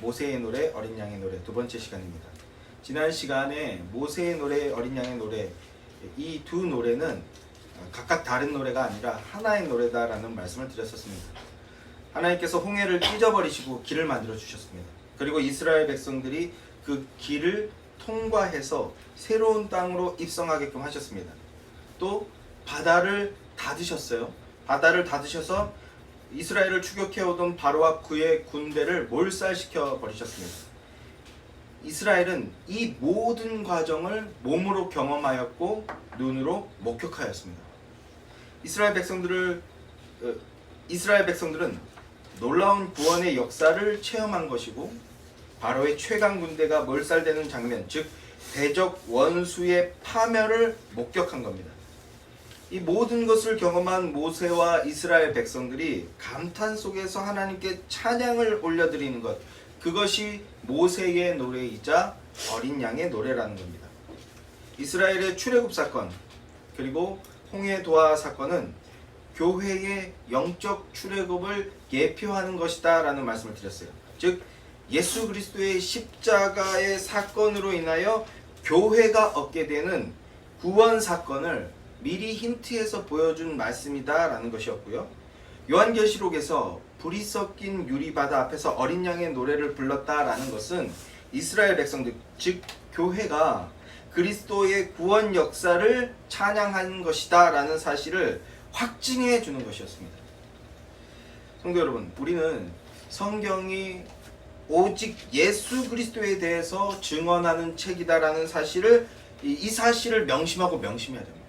모세의 노래, 어린 양의 노래 두 번째 시간입니다. 지난 시간에 모세의 노래, 어린 양의 노래 이 두 노래는 각각 다른 노래가 아니라 하나의 노래다라는 말씀을 드렸었습니다. 하나님께서 홍해를 찢어버리시고 길을 만들어 주셨습니다. 그리고 이스라엘 백성들이 그 길을 통과해서 새로운 땅으로 입성하게끔 하셨습니다. 또 바다를 닫으셨어요. 바다를 닫으셔서 이스라엘을 추격해오던 바로와 그의 군대를 몰살시켜 버리셨습니다. 이스라엘은 이 모든 과정을 몸으로 경험하였고 눈으로 목격하였습니다. 이스라엘 백성들은 놀라운 구원의 역사를 체험한 것이고 바로의 최강 군대가 몰살되는 장면, 즉 대적 원수의 파멸을 목격한 겁니다. 이 모든 것을 경험한 모세와 이스라엘 백성들이 감탄 속에서 하나님께 찬양을 올려드리는 것, 그것이 모세의 노래이자 어린 양의 노래라는 겁니다. 이스라엘의 출애굽 사건 그리고 홍해 도하 사건은 교회의 영적 출애굽을 예표하는 것이다 라는 말씀을 드렸어요. 즉 예수 그리스도의 십자가의 사건으로 인하여 교회가 얻게 되는 구원 사건을 미리 힌트에서 보여준 말씀이다 라는 것이었고요. 요한계시록에서 불이 섞인 유리바다 앞에서 어린 양의 노래를 불렀다라는 것은 이스라엘 백성들, 즉 교회가 그리스도의 구원 역사를 찬양한 것이다 라는 사실을 확증해 주는 것이었습니다. 성도 여러분, 우리는 성경이 오직 예수 그리스도에 대해서 증언하는 책이다라는 사실을 이 사실을 명심하고 명심해야 됩니다.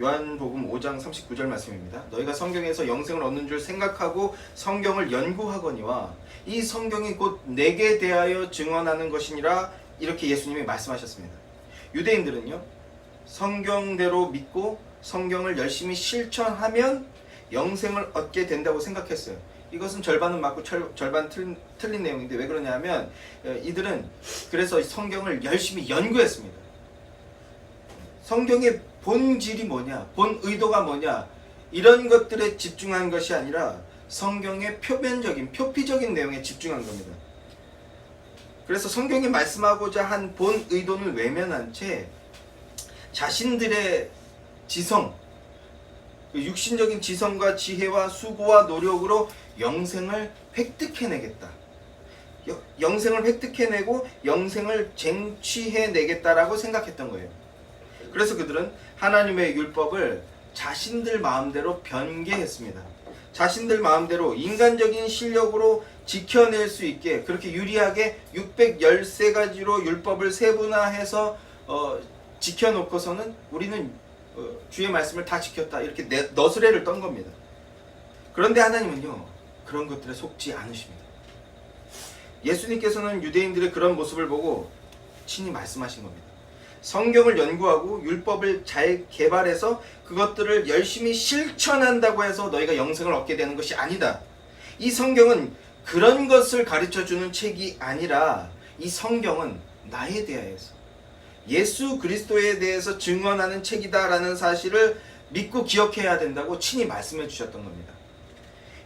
요한복음 5장 39절 말씀입니다. 너희가 성경에서 영생을 얻는 줄 생각하고 성경을 연구하거니와 이 성경이 곧 내게 대하여 증언하는 것이니라, 이렇게 예수님이 말씀하셨습니다. 유대인들은요, 성경대로 믿고 성경을 열심히 실천하면 영생을 얻게 된다고 생각했어요. 이것은 절반은 맞고 절반 틀린 내용인데, 왜 그러냐면 이들은 그래서 성경을 열심히 연구했습니다. 성경의 본질이 뭐냐, 본 의도가 뭐냐, 이런 것들에 집중한 것이 아니라 성경의 표면적인, 표피적인 내용에 집중한 겁니다. 그래서 성경이 말씀하고자 한 본 의도는 외면한 채 자신들의 지성, 육신적인 지성과 지혜와 수고와 노력으로 영생을 획득해내겠다, 영생을 획득해내고 영생을 쟁취해내겠다라고 생각했던 거예요. 그래서 그들은 하나님의 율법을 자신들 마음대로 변개했습니다. 자신들 마음대로 인간적인 실력으로 지켜낼 수 있게 그렇게 유리하게 613가지로 율법을 세분화해서 지켜놓고서는 우리는 주의 말씀을 다 지켰다, 이렇게 너스레를 떤 겁니다. 그런데 하나님은요, 그런 것들에 속지 않으십니다. 예수님께서는 유대인들의 그런 모습을 보고 친히 말씀하신 겁니다. 성경을 연구하고 율법을 잘 개발해서 그것들을 열심히 실천한다고 해서 너희가 영생을 얻게 되는 것이 아니다. 이 성경은 그런 것을 가르쳐주는 책이 아니라 이 성경은 나에 대하여서 예수 그리스도에 대해서 증언하는 책이다라는 사실을 믿고 기억해야 된다고 친히 말씀해 주셨던 겁니다.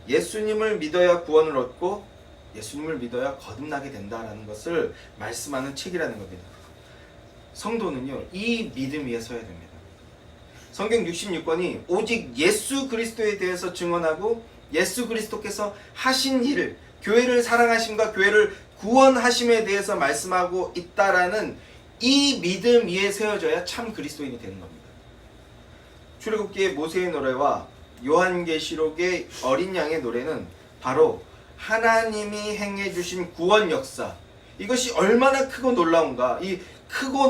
예수님을 믿어야 구원을 얻고 예수님을 믿어야 거듭나게 된다라는 것을 말씀하는 책이라는 겁니다. 성도는요, 이 믿음 위에 서야 됩니다. 성경 66권이 오직 예수 그리스도에 대해서 증언하고 예수 그리스도께서 하신 일을, 교회를 사랑하심과 교회를 구원하심에 대해서 말씀하고 있다라는 이 믿음 위에 세워져야 참 그리스도인이 되는 겁니다. 출애굽기의 모세의 노래와 요한계시록의 어린 양의 노래는 바로 하나님이 행해 주신 구원 역사, 이것이 얼마나 크고 놀라운가, 이 크고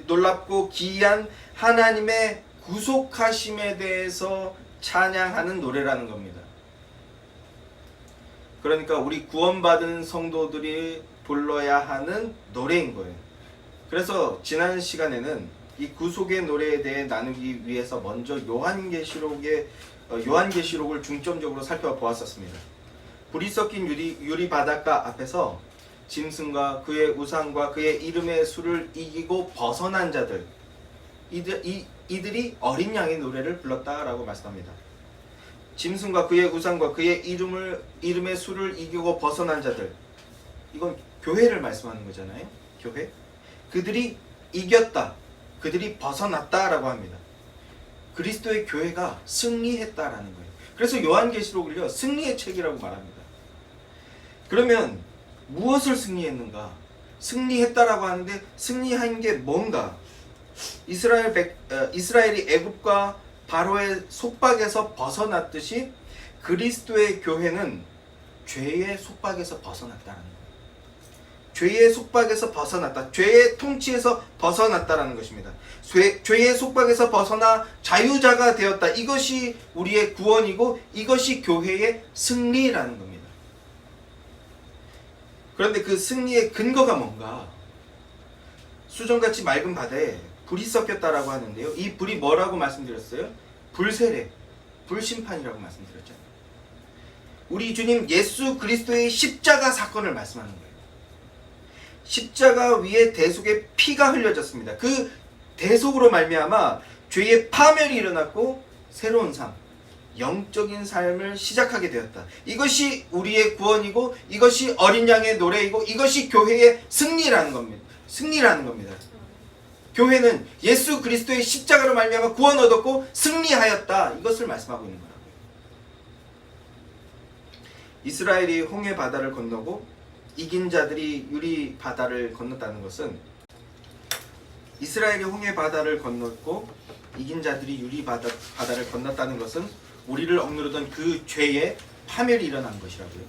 놀랍고 기이한 하나님의 구속하심에 대해서 찬양하는 노래라는 겁니다. 그러니까 우리 구원받은 성도들이 불러야 하는 노래인 거예요. 그래서 지난 시간에는 이 구속의 노래에 대해 나누기 위해서 먼저 요한계시록을 중점적으로 살펴보았었습니다. 불이 섞인 유리 바닷가 앞에서 짐승과 그의 우상과 그의 이름의 수를 이기고 벗어난 자들, 이들이 어린 양의 노래를 불렀다라고 말씀합니다. 짐승과 그의 우상과 그의 이름의 수를 이기고 벗어난 자들, 이건 교회를 말씀하는 거잖아요. 교회. 그들이 이겼다. 그들이 벗어났다라고 합니다. 그리스도의 교회가 승리했다라는 거예요. 그래서 요한계시록을요, 승리의 책이라고 말합니다. 그러면 무엇을 승리했는가? 승리했다라고 하는데 승리한 게 뭔가? 이스라엘이 애굽과 바로의 속박에서 벗어났듯이 그리스도의 교회는 죄의 속박에서 벗어났다는 거예요. 죄의 속박에서 벗어났다. 죄의 통치에서 벗어났다라는 것입니다. 죄의 속박에서 벗어나 자유자가 되었다. 이것이 우리의 구원이고 이것이 교회의 승리라는 겁니다. 그런데 그 승리의 근거가 뭔가? 수정같이 맑은 바다에 불이 섞였다라고 하는데요. 이 불이 뭐라고 말씀드렸어요? 불세례, 불심판이라고 말씀드렸잖아요. 우리 주님 예수 그리스도의 십자가 사건을 말씀하는 거예요. 십자가 위에 대속의 피가 흘려졌습니다. 그 대속으로 말미암아 죄의 파멸이 일어났고 새로운 삶, 영적인 삶을 시작하게 되었다. 이것이 우리의 구원이고 이것이 어린 양의 노래이고 이것이 교회의 승리라는 겁니다. 승리라는 겁니다. 교회는 예수 그리스도의 십자가로 말미암아 구원 얻었고 승리하였다. 이것을 말씀하고 있는 거라고요. 이스라엘이 홍해 바다를 건너고 이긴 자들이 유리 바다를 건넜다는 것은 이스라엘이 홍해 바다를 건넜고 이긴 자들이 유리 바다를 건넜다는 것은 우리를 억누르던 그 죄의 파멸이 일어난 것이라고요.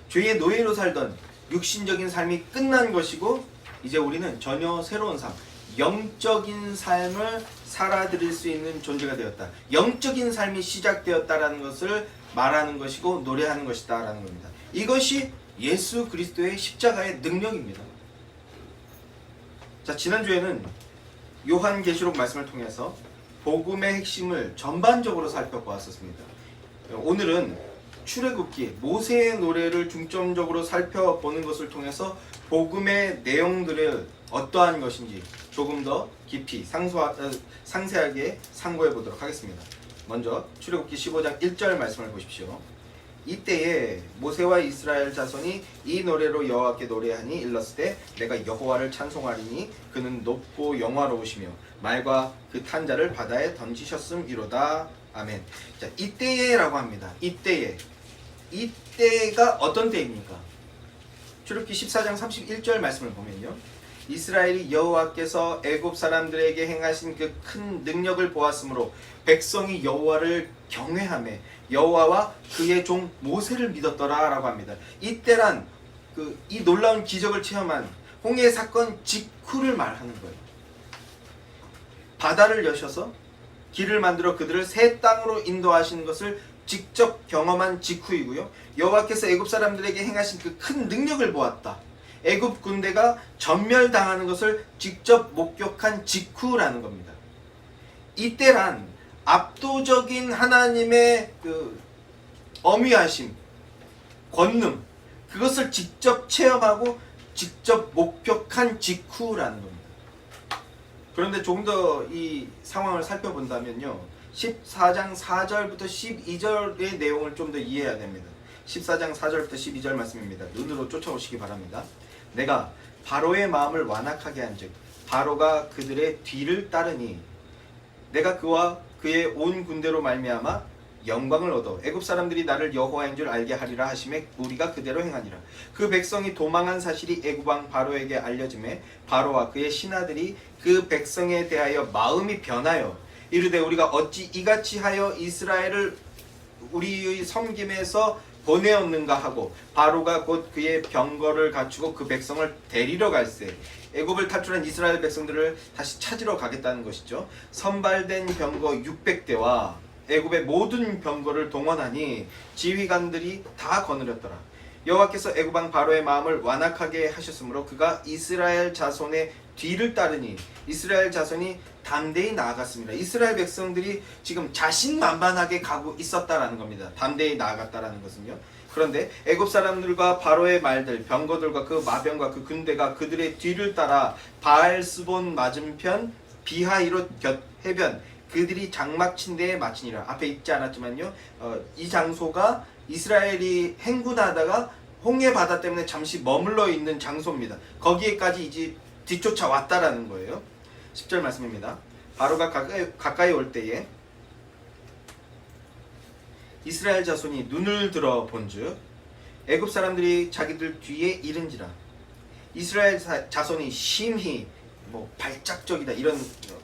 죄의 노예로 살던 육신적인 삶이 끝난 것이고 이제 우리는 전혀 새로운 삶, 영적인 삶을 살아드릴 수 있는 존재가 되었다. 영적인 삶이 시작되었다라는 것을 말하는 것이고 노래하는 것이다라는 겁니다. 이것이 예수 그리스도의 십자가의 능력입니다. 자, 지난주에는 요한계시록 말씀을 통해서 복음의 핵심을 전반적으로 살펴보았었습니다. 오늘은 출애굽기, 모세의 노래를 중점적으로 살펴보는 것을 통해서 복음의 내용들을 어떠한 것인지 조금 더 깊이 상세하게 상고해 보도록 하겠습니다. 먼저 출애굽기 15장 1절 말씀을 보십시오. 이때에 모세와 이스라엘 자손이 이 노래로 여호와께 노래하니 일렀으되 내가 여호와를 찬송하리니 그는 높고 영화로우시며 말과 그 탄 자를 바다에 던지셨음이로다. 아멘. 자, 이때에라고 합니다. 이때가 어떤 때입니까? 출애굽기 14장 31절 말씀을 보면요, 이스라엘이 여호와께서 애굽 사람들에게 행하신 그 큰 능력을 보았으므로 백성이 여호와를 경외하며 여호와와 그의 종 모세를 믿었더라 라고 합니다. 이때란 이 놀라운 기적을 체험한 홍해 사건 직후를 말하는 거예요. 바다를 여셔서 길을 만들어 그들을 새 땅으로 인도하시는 것을 직접 경험한 직후이고요. 여호와께서 애굽 사람들에게 행하신 그 큰 능력을 보았다. 애굽 군대가 전멸당하는 것을 직접 목격한 직후라는 겁니다. 이때란 압도적인 하나님의 그 어미하심, 권능, 그것을 직접 체험하고 직접 목격한 직후라는 겁니다. 그런데 조금 더 이 상황을 살펴본다면요, 14장 4절부터 12절의 내용을 좀 더 이해해야 됩니다. 14장 4절부터 12절 말씀입니다. 눈으로 쫓아오시기 바랍니다. 내가 바로의 마음을 완악하게 한즉 바로가 그들의 뒤를 따르니 내가 그와 그의 온 군대로 말미암아 영광을 얻어 애굽 사람들이 나를 여호와인 줄 알게 하리라 하시매 우리가 그대로 행하니라. 그 백성이 도망한 사실이 애굽 왕 바로에게 알려지매 바로와 그의 신하들이 그 백성에 대하여 마음이 변하여 이르되 우리가 어찌 이같이 하여 이스라엘을 우리의 섬김에서 보내었는가 하고 바로가 곧 그의 병거를 갖추고 그 백성을 데리러 갈새 애굽을 탈출한 이스라엘 백성들을 다시 찾으러 가겠다는 것이죠. 선발된 병거 600대와 애굽의 모든 병거를 동원하니 지휘관들이 다 거느렸더라. 여호와께서 애굽 왕 바로의 마음을 완악하게 하셨으므로 그가 이스라엘 자손의 뒤를 따르니 이스라엘 자손이 담대히 나아갔습니다. 이스라엘 백성들이 지금 자신만만하게 가고 있었다라는 겁니다. 담대히 나아갔다라는 것은요. 그런데 애굽 사람들과 바로의 말들, 병거들과 그 마병과 그 군대가 그들의 뒤를 따라 바알스본 맞은편 비하이롯 곁 해변 그들이 장막 침대에 마치니라. 앞에 읽지 않았지만요, 이 장소가 이스라엘이 행군하다가 홍해 바다 때문에 잠시 머물러 있는 장소입니다. 거기에까지 이제 뒤쫓아 왔다라는 거예요. 10절 말씀입니다. 바로가 가까이 올 때에 이스라엘 자손이 눈을 들어 본즉 애굽 사람들이 자기들 뒤에 이른지라. 이스라엘 자손이 심히 발작적이다 이런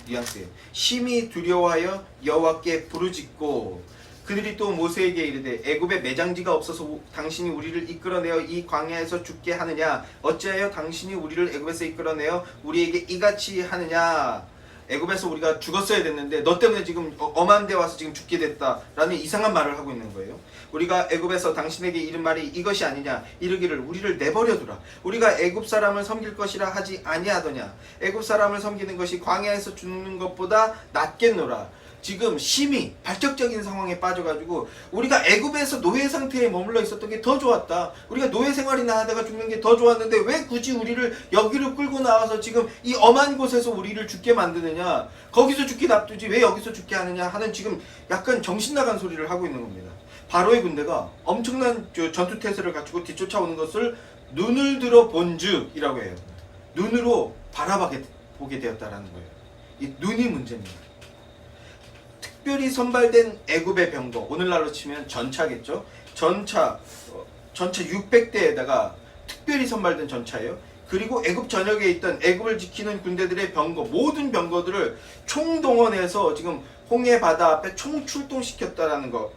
뉘앙스예요. 심히 두려워하여 여호와께 부르짖고 그들이 또 모세에게 이르되 애굽에 매장지가 없어서 당신이 우리를 이끌어내어 이 광야에서 죽게 하느냐? 어찌하여 당신이 우리를 애굽에서 이끌어내어 우리에게 이같이 하느냐? 애굽에서 우리가 죽었어야 됐는데 너 때문에 지금 엄한 데 와서 지금 죽게 됐다라는 이상한 말을 하고 있는 거예요. 우리가 애굽에서 당신에게 이른 말이 이것이 아니냐? 이르기를 우리를 내버려두라. 우리가 애굽 사람을 섬길 것이라 하지 아니하더냐? 애굽 사람을 섬기는 것이 광야에서 죽는 것보다 낫겠노라. 지금 심히 발적적인 상황에 빠져가지고 우리가 애굽에서 노예 상태에 머물러 있었던 게 더 좋았다. 우리가 노예 생활이나 하다가 죽는 게 더 좋았는데 왜 굳이 우리를 여기로 끌고 나와서 지금 이 엄한 곳에서 우리를 죽게 만드느냐. 거기서 죽게 놔두지 왜 여기서 죽게 하느냐 하는 지금 약간 정신 나간 소리를 하고 있는 겁니다. 바로의 군대가 엄청난 전투태세를 갖추고 뒤쫓아오는 것을 눈을 들어 본즉이라고 해요. 눈으로 바라보게 되었다라는 거예요. 이 눈이 문제입니다. 특별히 선발된 애굽의 병거, 오늘날로 치면 전차겠죠. 전차 600대에다가 특별히 선발된 전차예요. 그리고 애굽 전역에 있던 애굽을 지키는 군대들의 병거, 모든 병거들을 총동원해서 지금 홍해 바다 앞에 총출동시켰다라고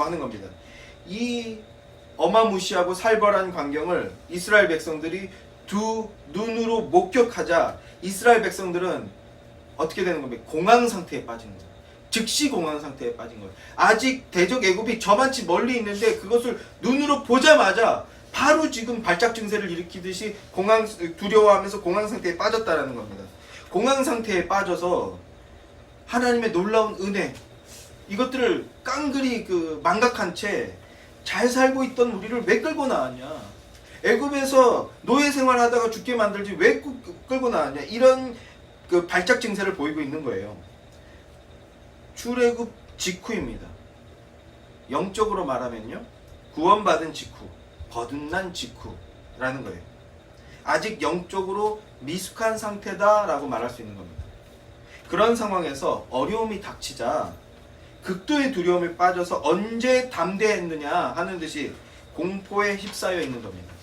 하는 겁니다. 이 어마무시하고 살벌한 광경을 이스라엘 백성들이 두 눈으로 목격하자 이스라엘 백성들은 어떻게 되는 겁니까? 공황 상태에 빠지는 거예요. 즉시 공황 상태에 빠진 거예요. 아직 대적 애굽이 저만치 멀리 있는데 그것을 눈으로 보자마자 바로 지금 발작 증세를 일으키듯이 두려워하면서 공황 상태에 빠졌다라는 겁니다. 공황 상태에 빠져서 하나님의 놀라운 은혜, 이것들을 깡그리 망각한 채 잘 살고 있던 우리를 왜 끌고 나왔냐? 애굽에서 노예 생활하다가 죽게 만들지 왜 끌고 나왔냐? 이런 발작 증세를 보이고 있는 거예요. 출애굽 직후입니다. 영적으로 말하면요, 구원받은 직후, 거듭난 직후라는 거예요. 아직 영적으로 미숙한 상태다라고 말할 수 있는 겁니다. 그런 상황에서 어려움이 닥치자 극도의 두려움에 빠져서 언제 담대했느냐 하는 듯이 공포에 휩싸여 있는 겁니다.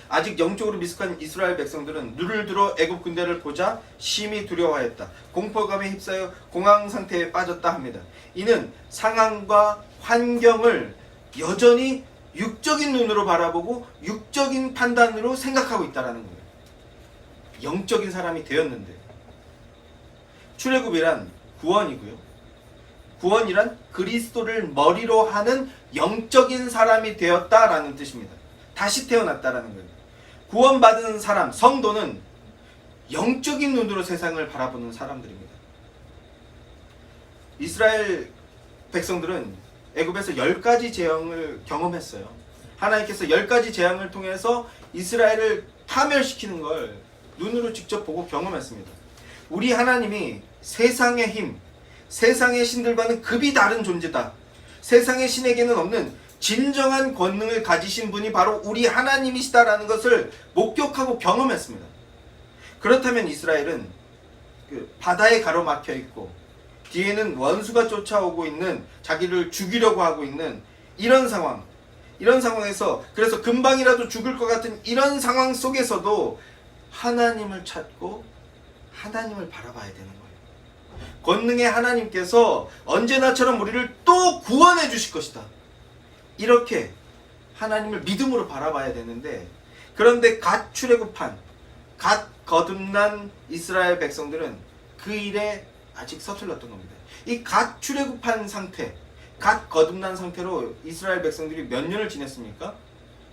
아직 영적으로 미숙한 이스라엘 백성들은 눈을 들어 애굽 군대를 보자 심히 두려워하였다. 공포감에 휩싸여 공황 상태에 빠졌다 합니다. 이는 상황과 환경을 여전히 육적인 눈으로 바라보고 육적인 판단으로 생각하고 있다는 거예요. 영적인 사람이 되었는데. 출애굽이란 구원이고요. 구원이란 그리스도를 머리로 하는 영적인 사람이 되었다라는 뜻입니다. 다시 태어났다라는 거예요. 구원받은 사람, 성도는 영적인 눈으로 세상을 바라보는 사람들입니다. 이스라엘 백성들은 애굽에서 10가지 재앙을 경험했어요. 하나님께서 10가지 재앙을 통해서 이스라엘을 파멸시키는 걸 눈으로 직접 보고 경험했습니다. 우리 하나님이 세상의 힘, 세상의 신들과는 급이 다른 존재다. 세상의 신에게는 없는 진정한 권능을 가지신 분이 바로 우리 하나님이시다라는 것을 목격하고 경험했습니다. 그렇다면 이스라엘은 바다에 가로막혀 있고 뒤에는 원수가 쫓아오고 있는, 자기를 죽이려고 하고 있는 이런 상황에서 그래서 금방이라도 죽을 것 같은 이런 상황 속에서도 하나님을 찾고 하나님을 바라봐야 되는 거예요. 권능의 하나님께서 언제나처럼 우리를 또 구원해 주실 것이다. 이렇게 하나님을 믿음으로 바라봐야 되는데, 그런데 갓 출애굽한, 갓 거듭난 이스라엘 백성들은 그 일에 아직 서툴렀던 겁니다. 이 갓 출애굽한 상태, 갓 거듭난 상태로 이스라엘 백성들이 몇 년을 지냈습니까?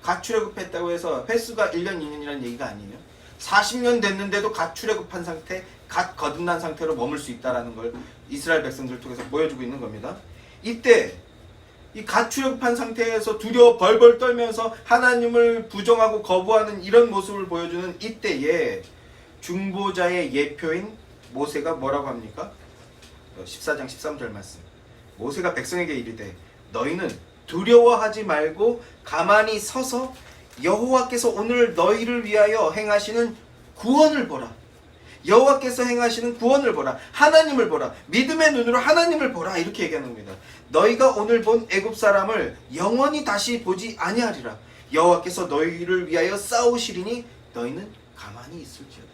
갓 출애굽했다고 해서 횟수가 1년, 2년이라는 얘기가 아니에요. 40년 됐는데도 갓 출애굽한 상태, 갓 거듭난 상태로 머물 수 있다는 걸 이스라엘 백성들을 통해서 보여주고 있는 겁니다. 이때 이 갓 출애굽한 상태에서 두려워 벌벌 떨면서 하나님을 부정하고 거부하는 이런 모습을 보여주는 이때에 중보자의 예표인 모세가 뭐라고 합니까? 14장 13절 말씀. 모세가 백성에게 이르되 너희는 두려워하지 말고 가만히 서서 여호와께서 오늘 너희를 위하여 행하시는 구원을 보라. 여호와께서 행하시는 구원을 보라. 하나님을 보라. 믿음의 눈으로 하나님을 보라. 이렇게 얘기하는 겁니다. 너희가 오늘 본 애굽 사람을 영원히 다시 보지 아니하리라. 여호와께서 너희를 위하여 싸우시리니 너희는 가만히 있을지어다.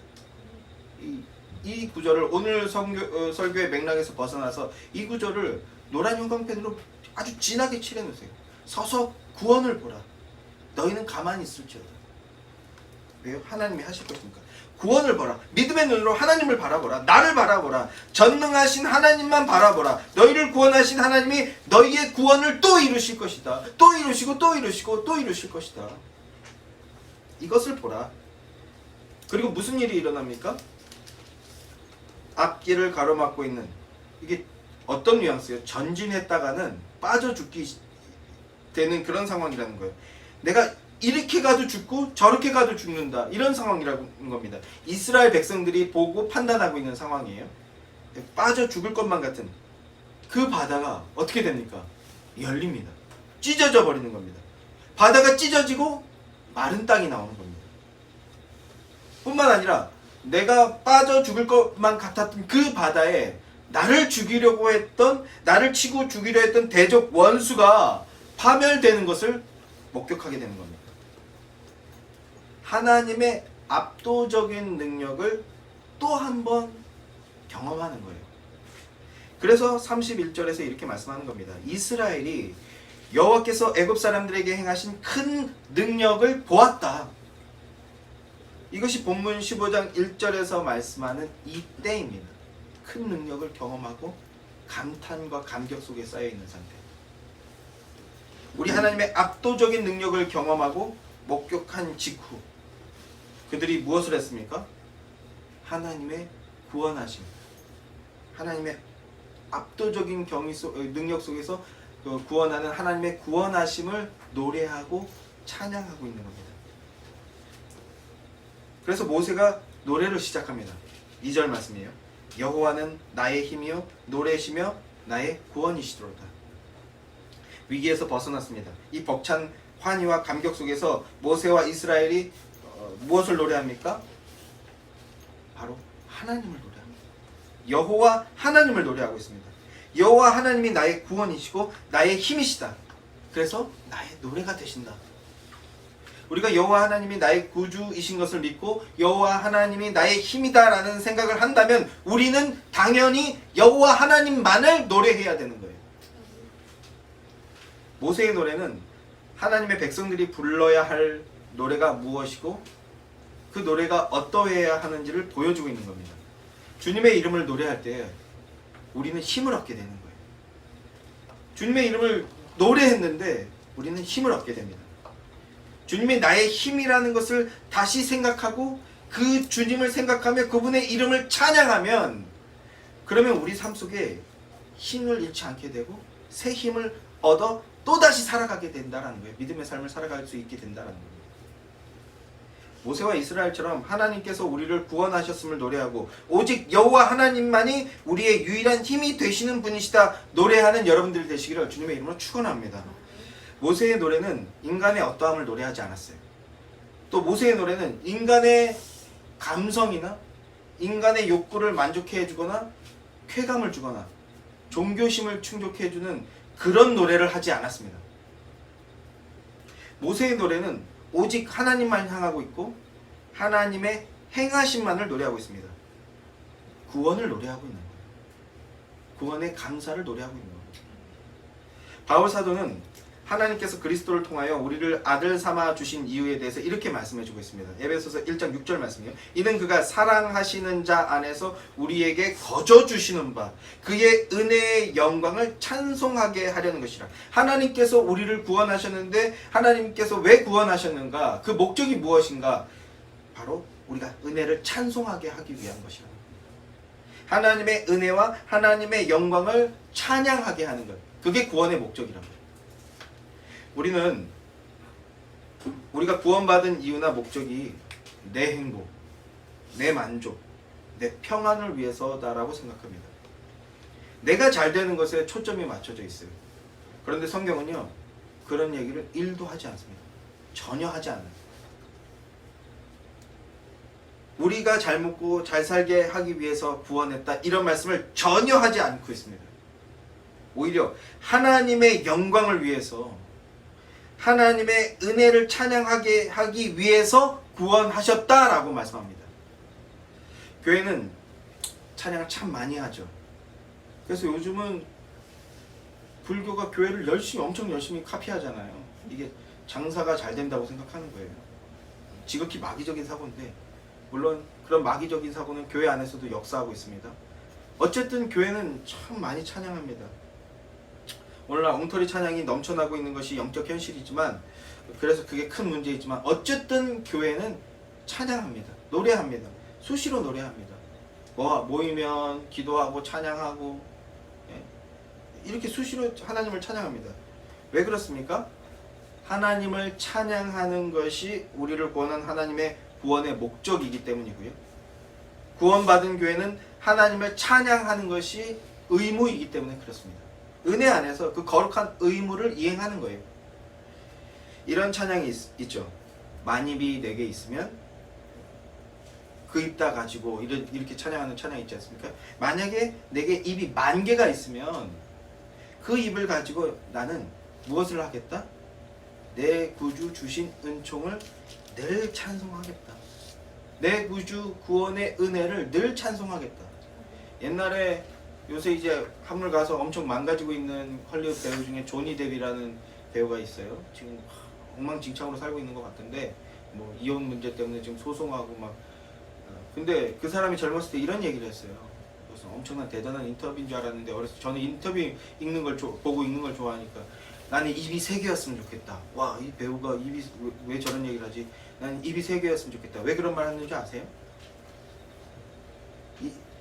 이 구절을 오늘 설교의 맥락에서 벗어나서 이 구절을 노란 형광펜으로 아주 진하게 칠해놓으세요. 서서 구원을 보라. 너희는 가만히 있을지어다. 왜요? 하나님이 하실 것이니까. 구원을 보라. 믿음의 눈으로 하나님을 바라보라. 나를 바라보라. 전능하신 하나님만 바라보라. 너희를 구원하신 하나님이 너희의 구원을 또 이루실 것이다. 또 이루시고 또 이루시고 또 이루실 것이다. 이것을 보라. 그리고 무슨 일이 일어납니까? 앞길을 가로막고 있는, 이게 어떤 뉘앙스예요? 전진했다가는 빠져 죽기 되는 그런 상황이라는 거예요. 내가 이렇게 가도 죽고 저렇게 가도 죽는다, 이런 상황이라는 겁니다. 이스라엘 백성들이 보고 판단하고 있는 상황이에요. 빠져 죽을 것만 같은 그 바다가 어떻게 됩니까? 열립니다. 찢어져 버리는 겁니다. 바다가 찢어지고 마른 땅이 나오는 겁니다. 뿐만 아니라 내가 빠져 죽을 것만 같았던 그 바다에 나를 죽이려고 했던, 나를 치고 죽이려 했던 대적 원수가 파멸되는 것을 목격하게 되는 겁니다. 하나님의 압도적인 능력을 또 한 번 경험하는 거예요. 그래서 31절에서 이렇게 말씀하는 겁니다. 이스라엘이 여호와께서 애굽 사람들에게 행하신 큰 능력을 보았다. 이것이 본문 15장 1절에서 말씀하는 이때입니다. 큰 능력을 경험하고 감탄과 감격 속에 쌓여있는 상태. 우리 하나님의 압도적인 능력을 경험하고 목격한 직후 그들이 무엇을 했습니까? 하나님의 구원하심, 하나님의 압도적인 능력 속에서 구원하는 하나님의 구원하심을 노래하고 찬양하고 있는 겁니다. 그래서 모세가 노래를 시작합니다. 2절 말씀이에요. 여호와는 나의 힘이요 노래시며 나의 구원이시도다. 위기에서 벗어났습니다. 이 벅찬 환희와 감격 속에서 모세와 이스라엘이 무엇을 노래합니까? 바로 하나님을 노래합니다. 여호와 하나님을 노래하고 있습니다. 여호와 하나님이 나의 구원이시고 나의 힘이시다. 그래서 나의 노래가 되신다. 우리가 여호와 하나님이 나의 구주이신 것을 믿고 여호와 하나님이 나의 힘이다라는 생각을 한다면 우리는 당연히 여호와 하나님만을 노래해야 되는 거예요. 모세의 노래는 하나님의 백성들이 불러야 할 노래가 무엇이고 그 노래가 어떠해야 하는지를 보여주고 있는 겁니다. 주님의 이름을 노래할 때 우리는 힘을 얻게 되는 거예요. 주님의 이름을 노래했는데 우리는 힘을 얻게 됩니다. 주님이 나의 힘이라는 것을 다시 생각하고 그 주님을 생각하며 그분의 이름을 찬양하면 그러면 우리 삶 속에 힘을 잃지 않게 되고 새 힘을 얻어 또다시 살아가게 된다는 거예요. 믿음의 삶을 살아갈 수 있게 된다는 거예요. 모세와 이스라엘처럼 하나님께서 우리를 구원하셨음을 노래하고 오직 여호와 하나님만이 우리의 유일한 힘이 되시는 분이시다 노래하는 여러분들 되시기를 주님의 이름으로 축원합니다. 모세의 노래는 인간의 어떠함을 노래하지 않았어요. 또 모세의 노래는 인간의 감성이나 인간의 욕구를 만족해 주거나 쾌감을 주거나 종교심을 충족해 주는 그런 노래를 하지 않았습니다. 모세의 노래는 오직 하나님만 향하고 있고 하나님의 행하심만을 노래하고 있습니다. 구원을 노래하고 있는 거예요. 구원의 감사를 노래하고 있는 거예요. 바울 사도는 하나님께서 그리스도를 통하여 우리를 아들 삼아 주신 이유에 대해서 이렇게 말씀해주고 있습니다. 에베소서 1장 6절 말씀이요. 이는 그가 사랑하시는 자 안에서 우리에게 거저 주시는 바 그의 은혜의 영광을 찬송하게 하려는 것이라. 하나님께서 우리를 구원하셨는데 하나님께서 왜 구원하셨는가? 그 목적이 무엇인가? 바로 우리가 은혜를 찬송하게 하기 위한 것이라. 하나님의 은혜와 하나님의 영광을 찬양하게 하는 것. 그게 구원의 목적이랍니다. 우리가 구원받은 이유나 목적이 내 행복, 내 만족, 내 평안을 위해서다라고 생각합니다. 내가 잘 되는 것에 초점이 맞춰져 있어요. 그런데 성경은요, 그런 얘기를 1도 하지 않습니다. 전혀 하지 않아요. 우리가 잘 먹고 잘 살게 하기 위해서 구원했다, 이런 말씀을 전혀 하지 않고 있습니다. 오히려 하나님의 영광을 위해서, 하나님의 은혜를 찬양하게 하기 위해서 구원하셨다라고 말씀합니다. 교회는 찬양을 참 많이 하죠. 그래서 요즘은 불교가 교회를 엄청 열심히 카피하잖아요. 이게 장사가 잘 된다고 생각하는 거예요. 지극히 마귀적인 사고인데, 물론 그런 마귀적인 사고는 교회 안에서도 역사하고 있습니다. 어쨌든 교회는 참 많이 찬양합니다. 오늘날 엉터리 찬양이 넘쳐나고 있는 것이 영적 현실이지만, 그래서 그게 큰 문제이지만, 어쨌든 교회는 찬양합니다. 노래합니다. 수시로 노래합니다. 모이면 기도하고 찬양하고, 이렇게 수시로 하나님을 찬양합니다. 왜 그렇습니까? 하나님을 찬양하는 것이 우리를 구원한 하나님의 구원의 목적이기 때문이고요. 구원받은 교회는 하나님을 찬양하는 것이 의무이기 때문에 그렇습니다. 은혜 안에서 그 거룩한 의무를 이행하는 거예요. 이런 찬양이 있죠. 만입이 내게 있으면 그 입 다 가지고 이렇게 찬양하는 찬양이 있지 않습니까? 만약에 내게 입이 10,000개가 있으면 그 입을 가지고 나는 무엇을 하겠다? 내 구주 주신 은총을 늘 찬송하겠다. 내 구주 구원의 은혜를 늘 찬송하겠다. 옛날에, 요새 이제 한물 가서 엄청 망가지고 있는 헐리우드 배우 중에 조니 뎁이라는 배우가 있어요. 지금 엉망진창으로 살고 있는 것 같은데, 뭐 이혼 문제 때문에 지금 소송하고 막. 근데 그 사람이 젊었을 때 이런 얘기를 했어요. 그래서 엄청난 대단한 인터뷰인 줄 알았는데, 어렸을 때 저는 인터뷰 읽는 걸 보고 읽는 걸 좋아하니까, 나는 입이 3개였으면 좋겠다. 와, 이 배우가 입이 왜 저런 얘기를 하지? 나는 입이 3개였으면 좋겠다. 왜 그런 말 하는지 아세요?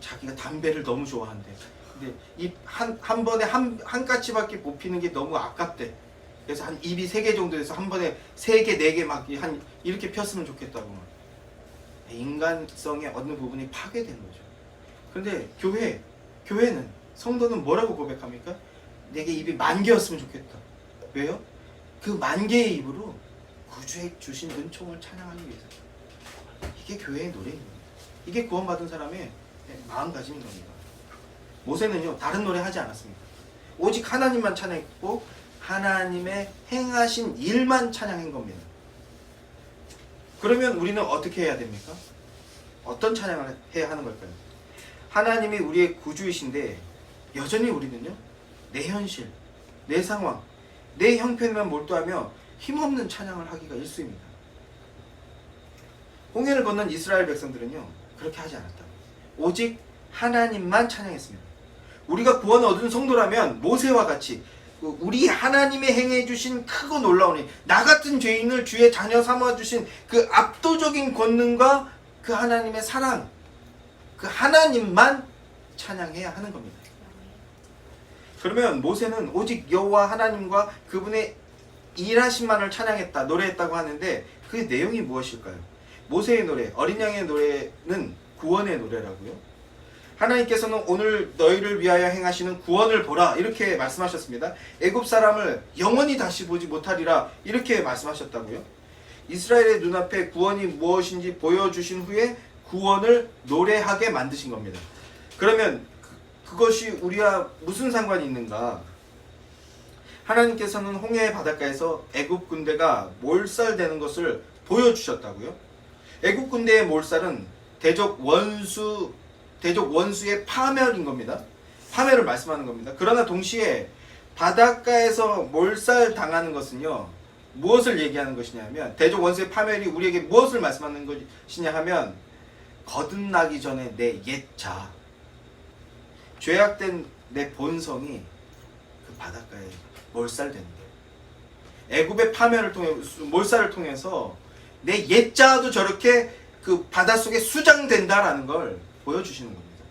자기가 담배를 너무 좋아한대. 근데 입 한 번에 한 가지밖에 못 피는 게 너무 아깝대. 그래서 한 입이 3개 정도 돼서 한 번에 3개, 4개 막 이렇게 폈으면 좋겠다고. 인간성의 어느 부분이 파괴되는 거죠. 그런데 교회는, 성도는 뭐라고 고백합니까? 내게 입이 10,000개였으면 좋겠다. 왜요? 그 10,000개의 입으로 구주의 주신 은총을 찬양하기 위해서. 이게 교회의 노래입니다. 이게 구원받은 사람의 마음가짐인 겁니다. 모세는요, 다른 노래 하지 않았습니다. 오직 하나님만 찬양했고, 하나님의 행하신 일만 찬양한 겁니다. 그러면 우리는 어떻게 해야 됩니까? 어떤 찬양을 해야 하는 걸까요? 하나님이 우리의 구주이신데, 여전히 우리는요, 내 현실, 내 상황, 내 형편에만 몰두하며 힘없는 찬양을 하기가 일쑤입니다. 홍해를 건넌 이스라엘 백성들은요, 그렇게 하지 않았다. 오직 하나님만 찬양했습니다. 우리가 구원 얻은 성도라면 모세와 같이 우리 하나님의 행해주신 크고 놀라운 일, 나 같은 죄인을 주의 자녀 삼아주신 그 압도적인 권능과 그 하나님의 사랑, 그 하나님만 찬양해야 하는 겁니다. 그러면 모세는 오직 여호와 하나님과 그분의 일하심만을 찬양했다, 노래했다고 하는데, 그 내용이 무엇일까요? 모세의 노래, 어린 양의 노래는 구원의 노래라고요. 하나님께서는 오늘 너희를 위하여 행하시는 구원을 보라, 이렇게 말씀하셨습니다. 애굽 사람을 영원히 다시 보지 못하리라, 이렇게 말씀하셨다고요. 이스라엘의 눈앞에 구원이 무엇인지 보여주신 후에 구원을 노래하게 만드신 겁니다. 그러면 그것이 우리와 무슨 상관이 있는가? 하나님께서는 홍해의 바닷가에서 애굽 군대가 몰살되는 것을 보여주셨다고요. 애굽 군대의 몰살은 대적 원수의 파멸인 겁니다. 파멸을 말씀하는 겁니다. 그러나 동시에 바닷가에서 몰살 당하는 것은요, 무엇을 얘기하는 것이냐면, 대적 원수의 파멸이 우리에게 무엇을 말씀하는 것이냐 하면, 거듭나기 전에 내 옛자, 죄악된 내 본성이 그 바닷가에 몰살되는 거예요. 애굽의 파멸을 통해, 몰살을 통해서 내 옛자도 저렇게 그 바닷속에 수장된다라는 걸 보여주시는 겁니다.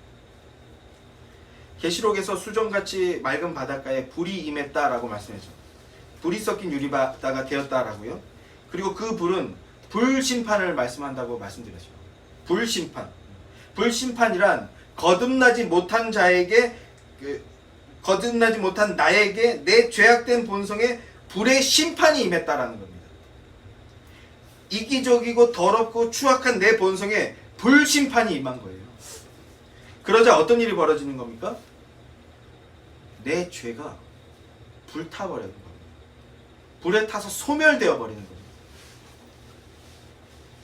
계시록에서 수정같이 맑은 바닷가에 불이 임했다라고 말씀했죠. 불이 섞인 유리바다가 되었다라고요. 그리고 그 불은 불심판을 말씀한다고 말씀드렸죠. 불심판. 불심판이란 거듭나지 못한 자에게, 거듭나지 못한 나에게 내 죄악된 본성에 불의 심판이 임했다라는 겁니다. 이기적이고 더럽고 추악한 내 본성에 불심판이 임한 거예요. 그러자 어떤 일이 벌어지는 겁니까? 내 죄가 불타버리는 겁니다. 불에 타서 소멸되어 버리는 겁니다.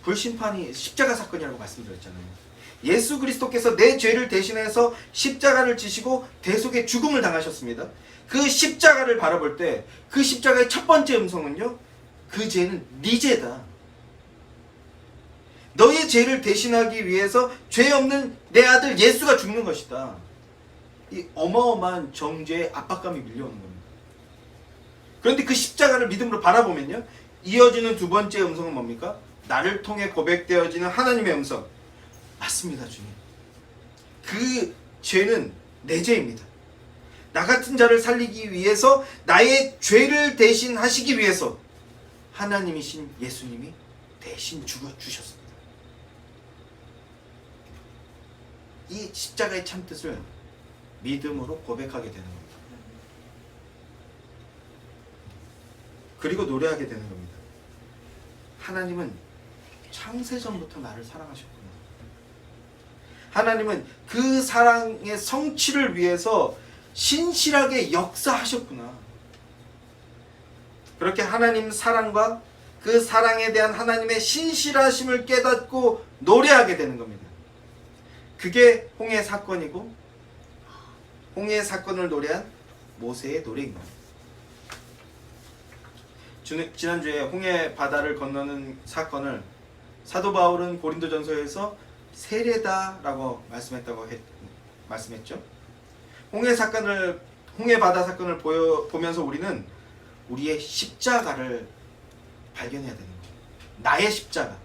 불심판이 십자가 사건이라고 말씀드렸잖아요. 예수 그리스도께서 내 죄를 대신해서 십자가를 지시고 대속의 죽음을 당하셨습니다. 그 십자가를 바라볼 때 그 십자가의 첫 번째 음성은요, 그 죄는 네 죄다. 너의 죄를 대신하기 위해서 죄 없는 내 아들 예수가 죽는 것이다. 이 어마어마한 정죄의 압박감이 밀려오는 겁니다. 그런데 그 십자가를 믿음으로 바라보면요, 이어지는 두 번째 음성은 뭡니까? 나를 통해 고백되어지는 하나님의 음성. 맞습니다, 주님. 그 죄는 내 죄입니다. 나 같은 자를 살리기 위해서, 나의 죄를 대신 하시기 위해서 하나님이신 예수님이 대신 죽어주셨습니다. 이 십자가의 참뜻을 믿음으로 고백하게 되는 겁니다. 그리고 노래하게 되는 겁니다. 하나님은 창세전부터 나를 사랑하셨구나. 하나님은 그 사랑의 성취를 위해서 신실하게 역사하셨구나. 그렇게 하나님 사랑과 그 사랑에 대한 하나님의 신실하심을 깨닫고 노래하게 되는 겁니다. 그게 홍해 사건이고, 홍해 사건을 노래한 모세의 노래인 겁니다. 지난주에 홍해 바다를 건너는 사건을 사도 바울은 고린도전서에서 세례다라고 말씀했죠. 홍해 바다 사건을 보면서 우리는 우리의 십자가를 발견해야 되는 거예요. 나의 십자가.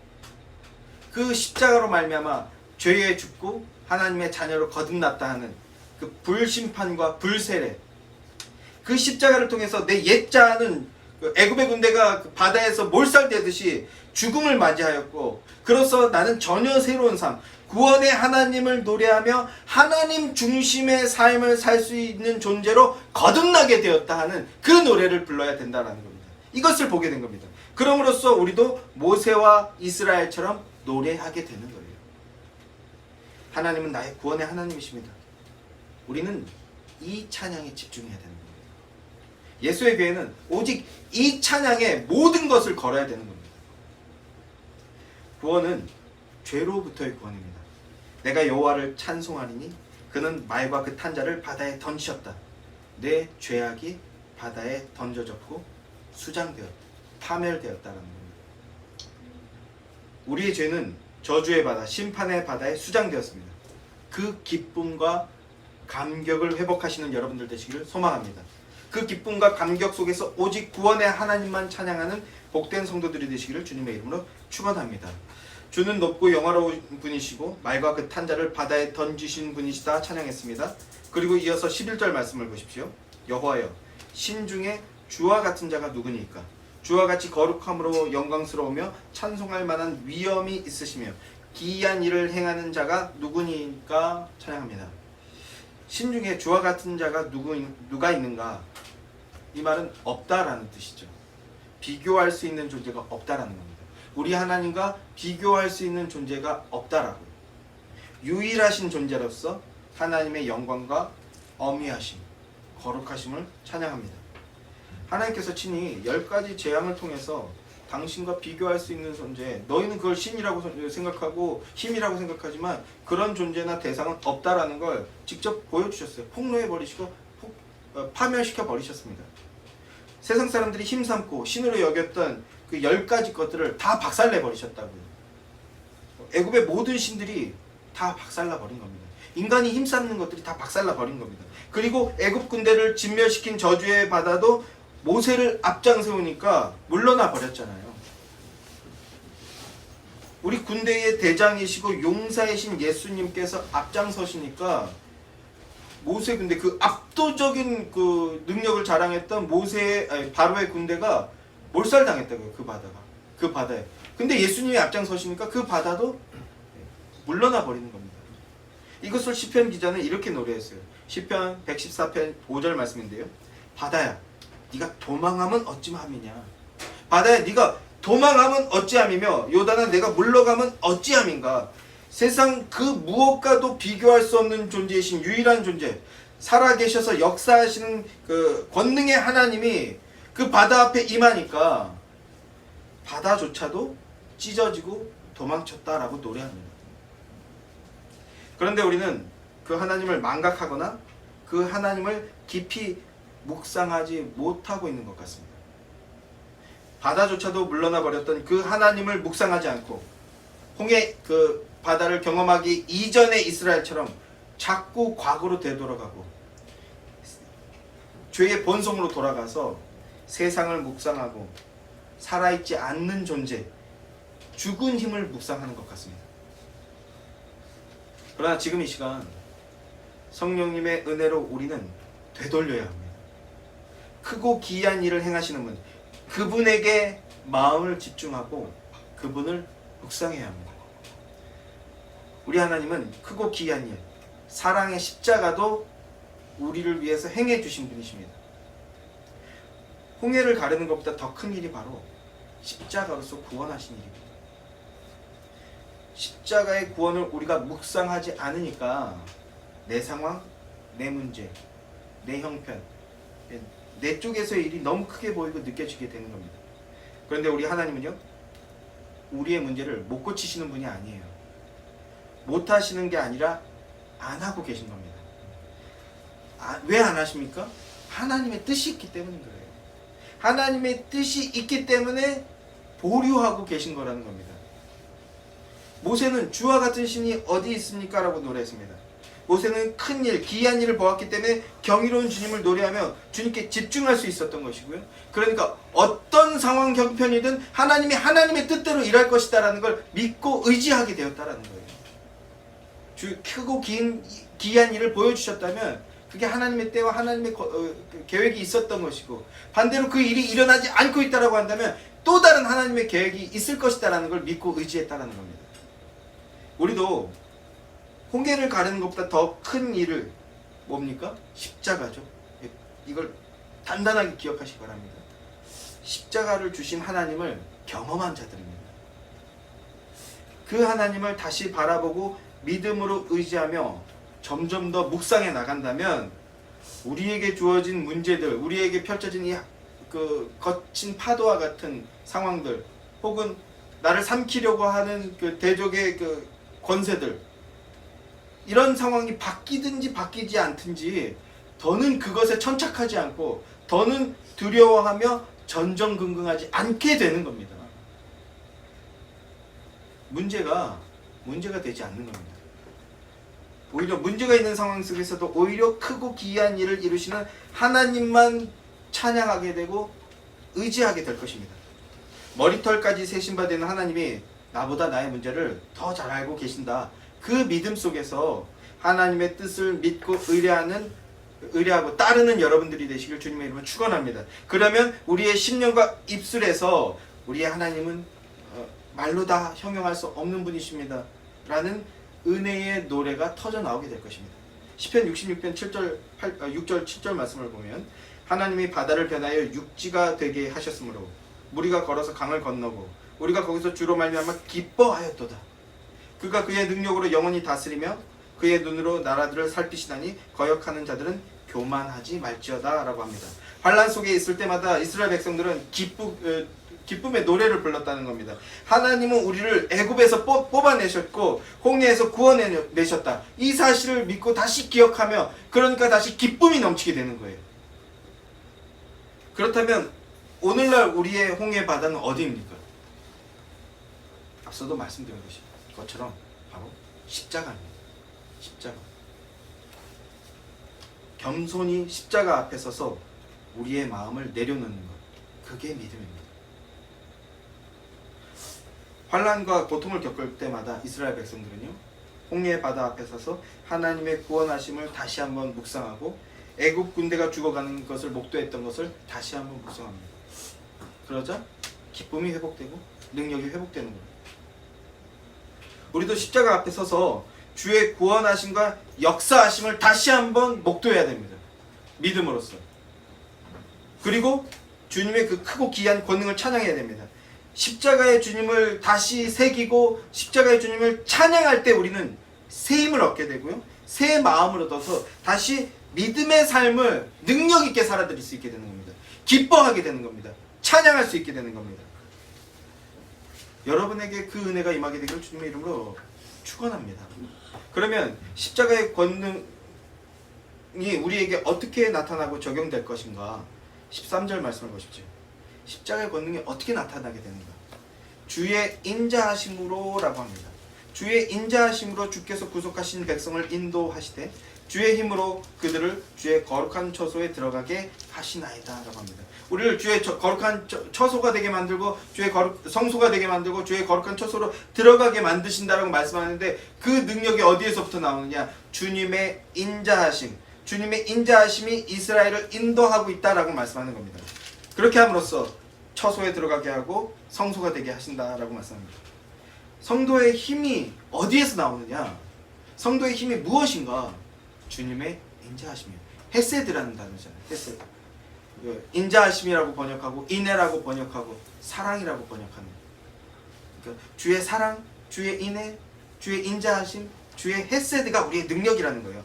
그 십자가로 말미암아 죄에 죽고 하나님의 자녀로 거듭났다 하는 그 불심판과 불세례, 그 십자가를 통해서 내 옛자는 애굽의 군대가 그 바다에서 몰살되듯이 죽음을 맞이하였고, 그로써 나는 전혀 새로운 삶, 구원의 하나님을 노래하며 하나님 중심의 삶을 살 수 있는 존재로 거듭나게 되었다 하는 그 노래를 불러야 된다는 겁니다. 이것을 보게 된 겁니다. 그럼으로써 우리도 모세와 이스라엘처럼 노래하게 되는 거예요. 하나님은 나의 구원의 하나님이십니다. 우리는 이 찬양에 집중해야 되는 겁니다. 예수의 교회는 오직 이 찬양에 모든 것을 걸어야 되는 겁니다. 구원은 죄로부터의 구원입니다. 내가 여호와를 찬송하리니 그는 말과 그 탄자를 바다에 던지셨다. 내 죄악이 바다에 던져졌고 수장되었다. 파멸되었다라는 겁니다. 우리의 죄는 저주의 바다, 심판의 바다에 수장되었습니다. 그 기쁨과 감격을 회복하시는 여러분들 되시기를 소망합니다. 그 기쁨과 감격 속에서 오직 구원의 하나님만 찬양하는 복된 성도들이 되시기를 주님의 이름으로 축원합니다. 주는 높고 영화로운 분이시고 말과 그 탄자를 바다에 던지신 분이시다 찬양했습니다. 그리고 이어서 11절 말씀을 보십시오. 여호와여, 신중에 주와 같은 자가 누구니까? 주와 같이 거룩함으로 영광스러우며 찬송할 만한 위엄이 있으시며 기이한 일을 행하는 자가 누구니까 찬양합니다. 신중에 주와 같은 자가 누가 있는가? 이 말은 없다라는 뜻이죠. 비교할 수 있는 존재가 없다라는 겁니다. 우리 하나님과 비교할 수 있는 존재가 없다라고요. 유일하신 존재로서 하나님의 영광과 어미하심, 거룩하심을 찬양합니다. 하나님께서 친히 10가지 재앙을 통해서 당신과 비교할 수 있는 존재, 너희는 그걸 신이라고 생각하고 힘이라고 생각하지만 그런 존재나 대상은 없다라는 걸 직접 보여주셨어요. 폭로해버리시고 파멸시켜버리셨습니다. 세상 사람들이 힘삼고 신으로 여겼던 그 10가지 것들을 다 박살내버리셨다고요. 애굽의 모든 신들이 다 박살나버린 겁니다. 인간이 힘삼는 것들이 다 박살나버린 겁니다. 그리고 애굽 군대를 진멸시킨 저주의 바다도 모세를 앞장세우니까 물러나 버렸잖아요. 우리 군대의 대장이시고 용사이신 예수님께서 앞장서시니까 모세 군대, 그 압도적인 그 능력을 자랑했던 바로의 군대가 몰살당했다고요. 그 바다에. 근데 예수님이 앞장서시니까 그 바다도 물러나 버리는 겁니다. 이것을 시편 기자는 이렇게 노래했어요. 시편 114편 5절 말씀인데요. 바다야, 네가 도망하면 어찌함이냐. 바다에 네가 도망하면 어찌함이며 요단아 내가 물러가면 어찌함인가. 세상 그 무엇과도 비교할 수 없는 존재이신 유일한 존재, 살아계셔서 역사하시는 그 권능의 하나님이 그 바다 앞에 임하니까 바다조차도 찢어지고 도망쳤다라고 노래합니다. 그런데 우리는 그 하나님을 망각하거나 그 하나님을 깊이 묵상하지 못하고 있는 것 같습니다. 바다조차도 물러나 버렸던 그 하나님을 묵상하지 않고 홍해 그 바다를 경험하기 이전의 이스라엘처럼 자꾸 과거로 되돌아가고 죄의 본성으로 돌아가서 세상을 묵상하고 살아있지 않는 존재, 죽은 힘을 묵상하는 것 같습니다. 그러나 지금 이 시간 성령님의 은혜로 우리는 되돌려야 합니다. 크고 기이한 일을 행하시는 분, 그분에게 마음을 집중하고 그분을 묵상해야 합니다. 우리 하나님은 크고 기이한 일, 사랑의 십자가도 우리를 위해서 행해 주신 분이십니다. 홍해를 가르는 것보다 더 큰 일이 바로 십자가로서 구원하신 일입니다. 십자가의 구원을 우리가 묵상하지 않으니까 내 상황, 내 문제, 내 형편, 내 쪽에서의 일이 너무 크게 보이고 느껴지게 되는 겁니다. 그런데 우리 하나님은요, 우리의 문제를 못 고치시는 분이 아니에요. 못 하시는 게 아니라 안 하고 계신 겁니다. 왜 안 하십니까? 하나님의 뜻이 있기 때문인 거예요. 하나님의 뜻이 있기 때문에 보류하고 계신 거라는 겁니다. 모세는 주와 같은 신이 어디 있습니까? 라고 노래했습니다. 모세는 큰 일, 기이한 일을 보았기 때문에 경이로운 주님을 노래하며 주님께 집중할 수 있었던 것이고요. 그러니까 어떤 상황 형편이든 하나님이 하나님의 뜻대로 일할 것이다 라는 걸 믿고 의지하게 되었다라는 거예요. 크고 기이한 일을 보여주셨다면 그게 하나님의 때와 하나님의 계획이 있었던 것이고, 반대로 그 일이 일어나지 않고 있다라고 한다면 또 다른 하나님의 계획이 있을 것이다라는 걸 믿고 의지했다라는 겁니다. 우리도 홍해를 가르는 것보다 더 큰 일을 뭡니까? 십자가죠. 이걸 단단하게 기억하시기 바랍니다. 십자가를 주신 하나님을 경험한 자들입니다. 그 하나님을 다시 바라보고 믿음으로 의지하며 점점 더 묵상해 나간다면 우리에게 주어진 문제들, 우리에게 펼쳐진 이 거친 파도와 같은 상황들, 혹은 나를 삼키려고 하는 그 대적의 그 권세들, 이런 상황이 바뀌든지 바뀌지 않든지 더는 그것에 천착하지 않고 더는 두려워하며 전전긍긍하지 않게 되는 겁니다. 문제가 되지 않는 겁니다. 오히려 문제가 있는 상황 속에서도 오히려 크고 기이한 일을 이루시는 하나님만 찬양하게 되고 의지하게 될 것입니다. 머리털까지 세신 바 되는 하나님이 나보다 나의 문제를 더 잘 알고 계신다. 그 믿음 속에서 하나님의 뜻을 믿고 의뢰하고 따르는 여러분들이 되시길 주님의 이름으로 축원합니다. 그러면 우리의 심령과 입술에서 우리의 하나님은 말로 다 형용할 수 없는 분이십니다 라는 은혜의 노래가 터져 나오게 될 것입니다. 시편 66편 6절 7절 말씀을 보면 하나님이 바다를 변하여 육지가 되게 하셨으므로 무리가 걸어서 강을 건너고 우리가 거기서 주로 말미암아 기뻐하였도다. 그가 그의 능력으로 영원히 다스리며 그의 눈으로 나라들을 살피시나니 거역하는 자들은 교만하지 말지어다 라고 합니다. 환란 속에 있을 때마다 이스라엘 백성들은 기쁨의 노래를 불렀다는 겁니다. 하나님은 우리를 애굽에서 뽑아내셨고 홍해에서 구원해내셨다. 이 사실을 믿고 다시 기억하며 그러니까 다시 기쁨이 넘치게 되는 거예요. 그렇다면 오늘날 우리의 홍해 바다는 어디입니까? 앞서도 말씀드린 것처럼 바로 십자가입니다. 십자가. 겸손히 십자가 앞에 서서 우리의 마음을 내려놓는 것, 그게 믿음입니다. 환난과 고통을 겪을 때마다 이스라엘 백성들은요, 홍해 바다 앞에 서서 하나님의 구원하심을 다시 한번 묵상하고 애굽 군대가 죽어가는 것을 목도했던 것을 다시 한번 묵상합니다. 그러자 기쁨이 회복되고 능력이 회복되는 거예요. 우리도 십자가 앞에 서서 주의 구원하심과 역사하심을 다시 한번 목도해야 됩니다. 믿음으로써. 그리고 주님의 그 크고 귀한 권능을 찬양해야 됩니다. 십자가의 주님을 다시 새기고 십자가의 주님을 찬양할 때 우리는 새 힘을 얻게 되고요, 새 마음을 얻어서 다시 믿음의 삶을 능력 있게 살아드릴 수 있게 되는 겁니다. 기뻐하게 되는 겁니다. 찬양할 수 있게 되는 겁니다. 여러분에게 그 은혜가 임하게 되기를 주님의 이름으로 축원합니다. 그러면 십자가의 권능이 우리에게 어떻게 나타나고 적용될 것인가? 13절 말씀을 보십시오. 십자가의 권능이 어떻게 나타나게 되는가? 주의 인자하심으로 라고 합니다. 주의 인자하심으로 주께서 구속하신 백성을 인도하시되 주의 힘으로 그들을 주의 거룩한 처소에 들어가게 하시나이다 라고 합니다. 우리를 주의 거룩한 처소가 되게 만들고 주의 성소가 되게 만들고 주의 거룩한 처소로 들어가게 만드신다라고 말씀하는데, 그 능력이 어디에서부터 나오느냐? 주님의 인자하심, 주님의 인자하심이 이스라엘을 인도하고 있다라고 말씀하는 겁니다. 그렇게 함으로써 처소에 들어가게 하고 성소가 되게 하신다라고 말씀합니다. 성도의 힘이 어디에서 나오느냐? 성도의 힘이 무엇인가? 주님의 인자하심이에요. 헤세드라는 단어잖아요. 헤세드. 인자하심이라고 번역하고 인애라고 번역하고 사랑이라고 번역하는. 그러니까 주의 사랑, 주의 인애, 주의 인자하심, 주의 헤세드가 우리의 능력이라는 거예요.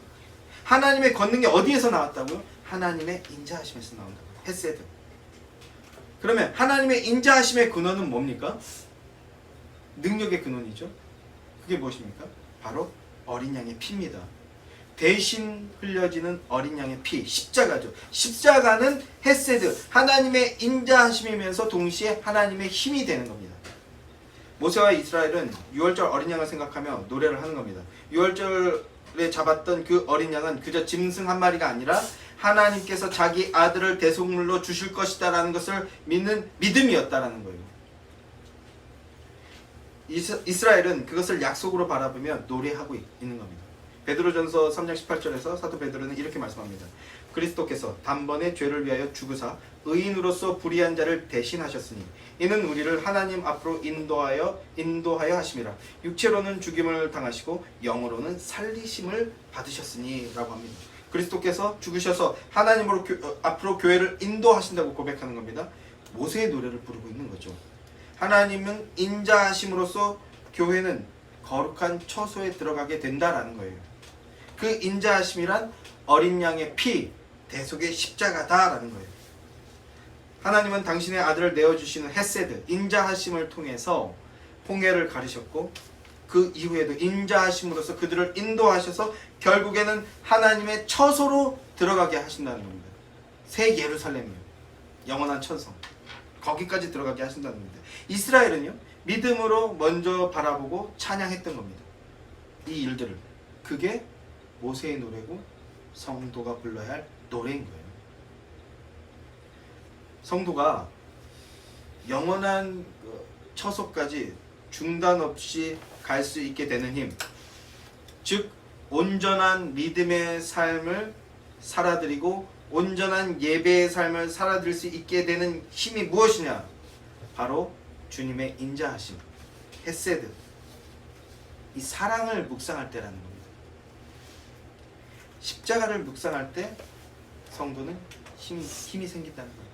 하나님의 권능이 어디에서 나왔다고요? 하나님의 인자하심에서 나온다고요. 헤세드. 그러면 하나님의 인자하심의 근원은 뭡니까? 능력의 근원이죠. 그게 무엇입니까? 바로 어린 양의 피입니다. 대신 흘려지는 어린 양의 피, 십자가죠. 십자가는 헤세드, 하나님의 인자하심이면서 동시에 하나님의 힘이 되는 겁니다. 모세와 이스라엘은 유월절 어린 양을 생각하며 노래를 하는 겁니다. 유월절에 잡았던 그 어린 양은 그저 짐승 한 마리가 아니라 하나님께서 자기 아들을 대속물로 주실 것이다 라는 것을 믿는 믿음이었다라는 거예요. 이스라엘은 그것을 약속으로 바라보며 노래하고 있는 겁니다. 베드로전서 3장 18절에서 사도 베드로는 이렇게 말씀합니다. 그리스도께서 단번에 죄를 위하여 죽으사 의인으로서 불의한 자를 대신하셨으니 이는 우리를 하나님 앞으로 인도하여 하심이라. 육체로는 죽임을 당하시고 영으로는 살리심을 받으셨으니 라고 합니다. 그리스도께서 죽으셔서 하나님으로 앞으로 교회를 인도하신다고 고백하는 겁니다. 모세의 노래를 부르고 있는 거죠. 하나님은 인자하심으로써 교회는 거룩한 처소에 들어가게 된다라는 거예요. 그 인자하심이란 어린 양의 피, 대속의 십자가다라는 거예요. 하나님은 당신의 아들을 내어주시는 헤세드, 인자하심을 통해서 홍해를 가르셨고 그 이후에도 인자하심으로써 그들을 인도하셔서 결국에는 하나님의 처소로 들어가게 하신다는 겁니다. 새 예루살렘이요, 영원한 천성, 거기까지 들어가게 하신다는 겁니다. 이스라엘은요, 믿음으로 먼저 바라보고 찬양했던 겁니다. 이 일들을. 그게 모세의 노래고 성도가 불러야 할 노래인 거예요. 성도가 영원한 처소까지 중단 없이 갈 수 있게 되는 힘, 즉 온전한 믿음의 삶을 살아드리고 온전한 예배의 삶을 살아드릴 수 있게 되는 힘이 무엇이냐? 바로 주님의 인자하심, 헤세드, 이 사랑을 묵상할 때라는 겁니다. 십자가를 묵상할 때 성도는 힘이 생긴다는 겁니다.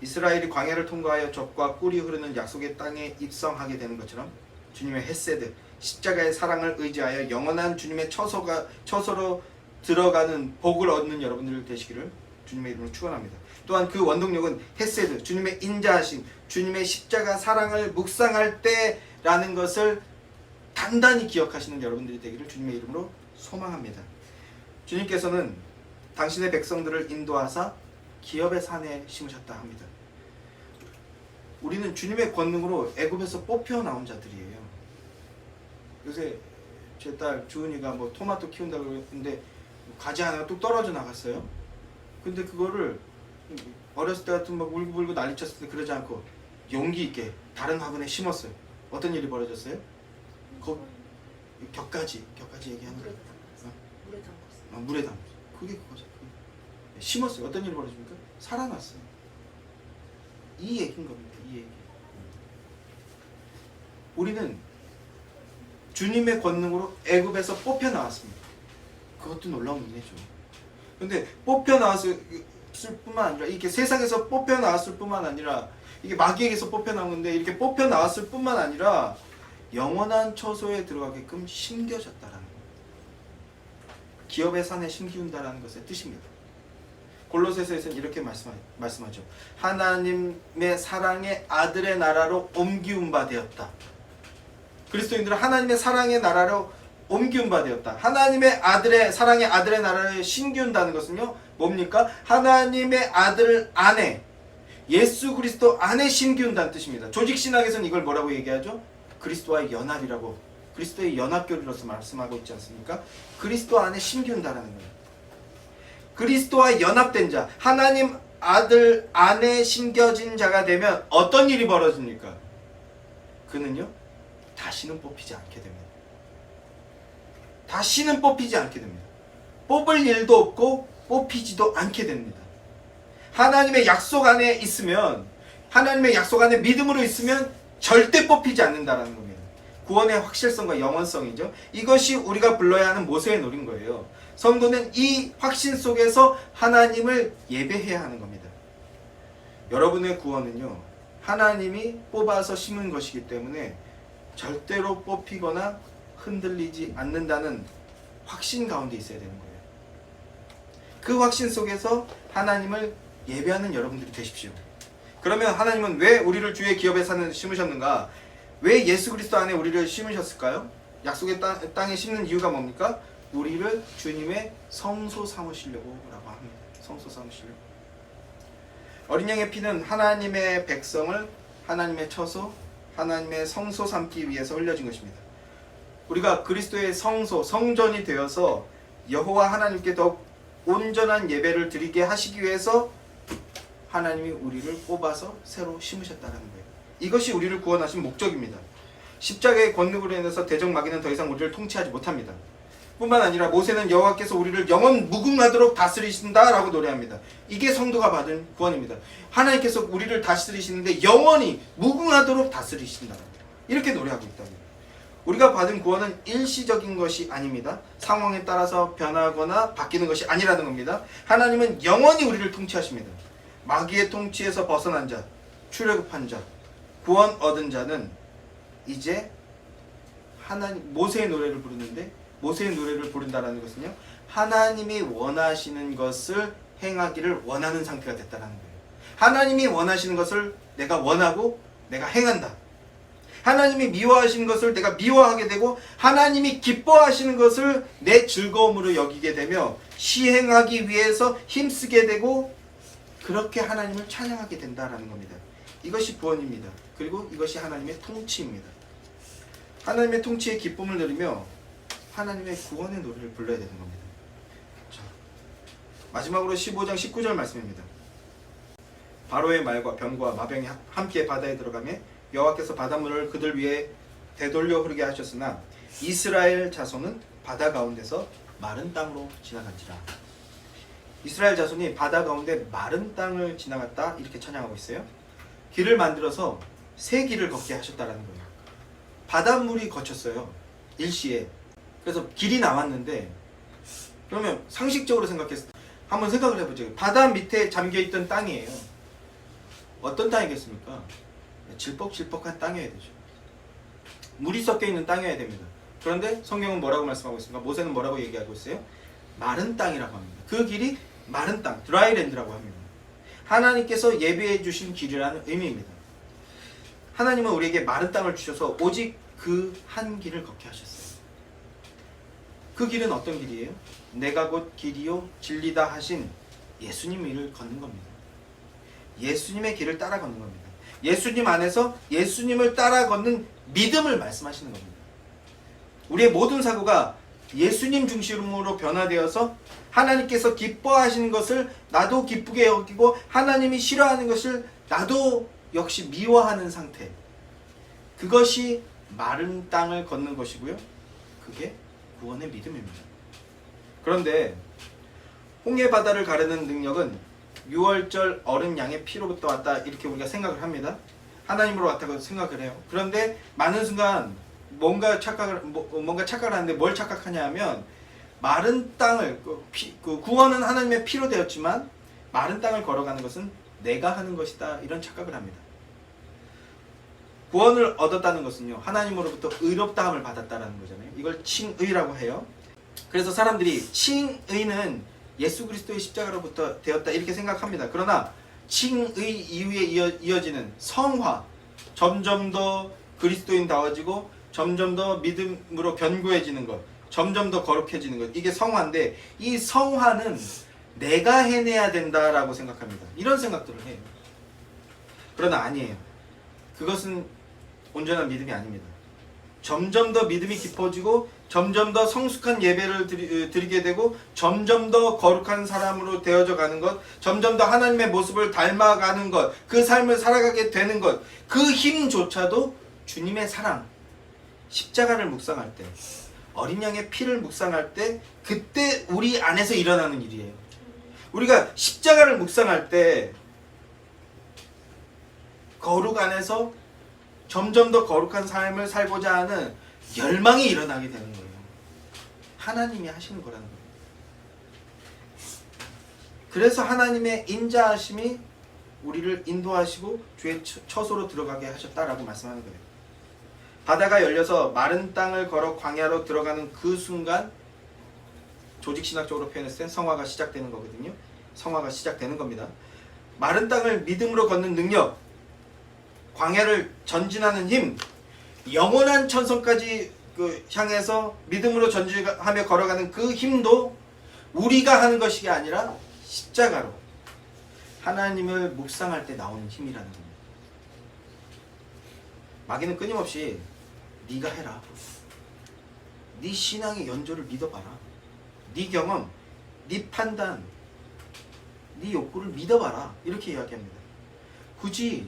이스라엘이 광야를 통과하여 젖과 꿀이 흐르는 약속의 땅에 입성하게 되는 것처럼 주님의 헤세드, 십자가의 사랑을 의지하여 영원한 주님의 처소로 들어가는 복을 얻는 여러분들 되시기를 주님의 이름으로 축원합니다. 또한 그 원동력은 헤세드, 주님의 인자하심, 주님의 십자가 사랑을 묵상할 때라는 것을 단단히 기억하시는 여러분들이 되기를 주님의 이름으로 소망합니다. 주님께서는 당신의 백성들을 인도하사 기업의 산에 심으셨다 합니다. 우리는 주님의 권능으로 애굽에서 뽑혀 나온 자들이에요. 요새 제 딸 주은이가 뭐 토마토 키운다고 그랬는데 가지 하나가 뚝 떨어져 나갔어요. 근데 그거를 어렸을 때 같은 막 울고 난리쳤을 때 그러지 않고 용기 있게 다른 화분에 심었어요. 어떤 일이 벌어졌어요? 격가지 얘기하는 거예요. 물에 담았어요. 그게 그거죠. 심었어요. 어떤 일이 벌어집니까? 살아났어요. 이 얘기인 겁니다. 이 얘기. 우리는 주님의 권능으로 애굽에서 뽑혀 나왔습니다. 그것도 놀라운 은혜죠. 근데 뽑혀 나와서 나왔을 뿐만 아니라 이렇게 세상에서 뽑혀 나왔을 뿐만 아니라 이게 마귀에게서 뽑혀 나온 건데 이렇게 뽑혀 나왔을 뿐만 아니라 영원한 처소에 들어가게끔 심겨졌다라는 거예요. 기업의 산에 심기운다라는 것의 뜻입니다. 골로새서에서는 이렇게 말씀하죠. 하나님의 사랑의 아들의 나라로 옮기운 바 되었다. 그리스도인들은 하나님의 사랑의 나라로 옮기운 바 되었다. 하나님의 아들의 사랑의 아들의 나라를 심기운다는 것은요, 뭡니까? 하나님의 아들 안에, 예수 그리스도 안에 심기운다는 뜻입니다. 조직신학에서는 이걸 뭐라고 얘기하죠? 그리스도와의 연합이라고, 그리스도의 연합교리로서 말씀하고 있지 않습니까? 그리스도 안에 심기운다라는 거예요. 그리스도와 연합된 자, 하나님 아들 안에 심겨진 자가 되면 어떤 일이 벌어집니까? 그는요, 다시는 뽑히지 않게 됩니다. 다시는 뽑히지 않게 됩니다. 뽑을 일도 없고 뽑히지도 않게 됩니다. 하나님의 약속 안에 있으면, 하나님의 약속 안에 믿음으로 있으면 절대 뽑히지 않는다라는 겁니다. 구원의 확실성과 영원성이죠. 이것이 우리가 불러야 하는 모세의 노린 거예요. 성도는 이 확신 속에서 하나님을 예배해야 하는 겁니다. 여러분의 구원은요, 하나님이 뽑아서 심은 것이기 때문에 절대로 뽑히거나 흔들리지 않는다는 확신 가운데 있어야 되는 거예요. 그 확신 속에서 하나님을 예배하는 여러분들이 되십시오. 그러면 하나님은 왜 우리를 주의 기업에 산에 심으셨는가? 왜 예수 그리스도 안에 우리를 심으셨을까요? 약속의 땅에 심는 이유가 뭡니까? 우리를 주님의 성소 삼으시려고 라고 합니다. 성소 삼으시려고. 어린 양의 피는 하나님의 백성을 하나님의 처소, 하나님의 성소 삼기 위해서 흘려진 것입니다. 우리가 그리스도의 성소, 성전이 되어서 여호와 하나님께 더욱 온전한 예배를 드리게 하시기 위해서 하나님이 우리를 뽑아서 새로 심으셨다는 거예요. 이것이 우리를 구원하신 목적입니다. 십자가의 권능으로 인해서 대적 마귀는 더 이상 우리를 통치하지 못합니다. 뿐만 아니라 모세는 여호와께서 우리를 영원 무궁하도록 다스리신다라고 노래합니다. 이게 성도가 받은 구원입니다. 하나님께서 우리를 다스리시는데 영원히 무궁하도록 다스리신다. 이렇게 노래하고 있답니다. 우리가 받은 구원은 일시적인 것이 아닙니다. 상황에 따라서 변하거나 바뀌는 것이 아니라는 겁니다. 하나님은 영원히 우리를 통치하십니다. 마귀의 통치에서 벗어난 자, 출애굽한 자, 구원 얻은 자는 이제 하나님, 모세의 노래를 부르는데, 모세의 노래를 부른다는 것은요, 하나님이 원하시는 것을 행하기를 원하는 상태가 됐다는 거예요. 하나님이 원하시는 것을 내가 원하고 내가 행한다. 하나님이 미워하시는 것을 내가 미워하게 되고, 하나님이 기뻐하시는 것을 내 즐거움으로 여기게 되며 시행하기 위해서 힘쓰게 되고, 그렇게 하나님을 찬양하게 된다라는 겁니다. 이것이 구원입니다. 그리고 이것이 하나님의 통치입니다. 하나님의 통치의 기쁨을 누리며 하나님의 구원의 노래를 불러야 되는 겁니다. 자, 마지막으로 15장 19절 말씀입니다. 바로의 말과 병과 마병이 함께 바다에 들어가며 여호와께서 바닷물을 그들 위에 되돌려 흐르게 하셨으나 이스라엘 자손은 바다 가운데서 마른 땅으로 지나간지라. 이스라엘 자손이 바다 가운데 마른 땅을 지나갔다, 이렇게 찬양하고 있어요. 길을 만들어서 새 길을 걷게 하셨다라는 거예요. 바닷물이 거쳤어요, 일시에. 그래서 길이 나왔는데, 그러면 상식적으로 생각했을 때 한번 생각을 해보죠. 바다 밑에 잠겨있던 땅이에요. 어떤 땅이겠습니까? 질퍽질퍽한 땅이어야 되죠. 물이 섞여있는 땅이어야 됩니다. 그런데 성경은 뭐라고 말씀하고 있습니까? 모세는 뭐라고 얘기하고 있어요? 마른 땅이라고 합니다. 그 길이 마른 땅, 드라이랜드라고 합니다. 하나님께서 예비해 주신 길이라는 의미입니다. 하나님은 우리에게 마른 땅을 주셔서 오직 그 한 길을 걷게 하셨어요. 그 길은 어떤 길이에요? 내가 곧 길이요 진리다 하신 예수님 길을 걷는 겁니다. 예수님의 길을 따라 걷는 겁니다. 예수님 안에서 예수님을 따라 걷는 믿음을 말씀하시는 겁니다. 우리의 모든 사고가 예수님 중심으로 변화되어서 하나님께서 기뻐하시는 것을 나도 기쁘게 여기고, 하나님이 싫어하는 것을 나도 역시 미워하는 상태, 그것이 마른 땅을 걷는 것이고요. 그게 구원의 믿음입니다. 그런데 홍해 바다를 가르는 능력은 6월절 어린 양의 피로부터 왔다, 이렇게 우리가 생각을 합니다. 하나님으로 왔다고 생각을 해요. 그런데 많은 순간 뭔가 착각을 하는데 뭘 착각하냐 하면, 마른 땅을, 구원은 하나님의 피로 되었지만 마른 땅을 걸어가는 것은 내가 하는 것이다, 이런 착각을 합니다. 구원을 얻었다는 것은요, 하나님으로부터 의롭다함을 받았다라는 거잖아요. 이걸 칭의라고 해요. 그래서 사람들이 칭의는 예수 그리스도의 십자가로부터 되었다, 이렇게 생각합니다. 그러나 칭의 이후에 이어지는 성화, 점점 더 그리스도인다워지고 점점 더 믿음으로 견고해지는 것, 점점 더 거룩해지는 것, 이게 성화인데, 이 성화는 내가 해내야 된다라고 생각합니다. 이런 생각들을 해요. 그러나 아니에요. 그것은 온전한 믿음이 아닙니다. 점점 더 믿음이 깊어지고 점점 더 성숙한 예배를 드리게 되고 점점 더 거룩한 사람으로 되어져 가는 것, 점점 더 하나님의 모습을 닮아가는 것, 그 삶을 살아가게 되는 것, 그 힘조차도 주님의 사랑, 십자가를 묵상할 때, 어린 양의 피를 묵상할 때, 그때 우리 안에서 일어나는 일이에요. 우리가 십자가를 묵상할 때 거룩 안에서 점점 더 거룩한 삶을 살고자 하는 열망이 일어나게 되는 거예요. 하나님이 하시는 거라는 거예요. 그래서 하나님의 인자하심이 우리를 인도하시고 주의 처소로 들어가게 하셨다라고 말씀하는 거예요. 바다가 열려서 마른 땅을 걸어 광야로 들어가는 그 순간, 조직신학적으로 표현했을 때 성화가 시작되는 거거든요. 성화가 시작되는 겁니다. 마른 땅을 믿음으로 걷는 능력, 광야를 전진하는 힘, 영원한 천성까지 향해서 믿음으로 전진하며 걸어가는 그 힘도 우리가 하는 것이 아니라 십자가로 하나님을 묵상할 때 나오는 힘이라는 겁니다. 마귀는 끊임없이 네가 해라, 네 신앙의 연조를 믿어봐라, 네 경험, 네 판단, 네 욕구를 믿어봐라, 이렇게 이야기합니다. 굳이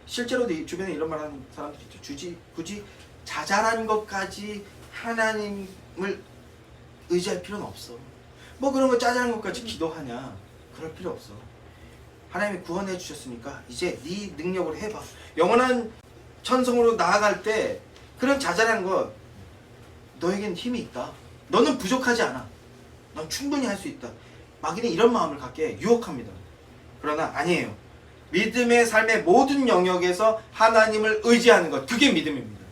실제로 주변에 이런 말 하는 사람들이 있죠. 굳이 자잘한 것까지 하나님을 의지할 필요는 없어. 뭐 그런 거 짜잘한 것까지 기도하냐, 그럴 필요 없어. 하나님이 구원해 주셨으니까 이제 네 능력으로 해봐. 영원한 천성으로 나아갈 때 그런 자잘한 것, 너에겐 힘이 있다, 너는 부족하지 않아, 넌 충분히 할 수 있다. 마귀는 이런 마음을 갖게 유혹합니다. 그러나 아니에요. 믿음의 삶의 모든 영역에서 하나님을 의지하는 것, 그게 믿음입니다.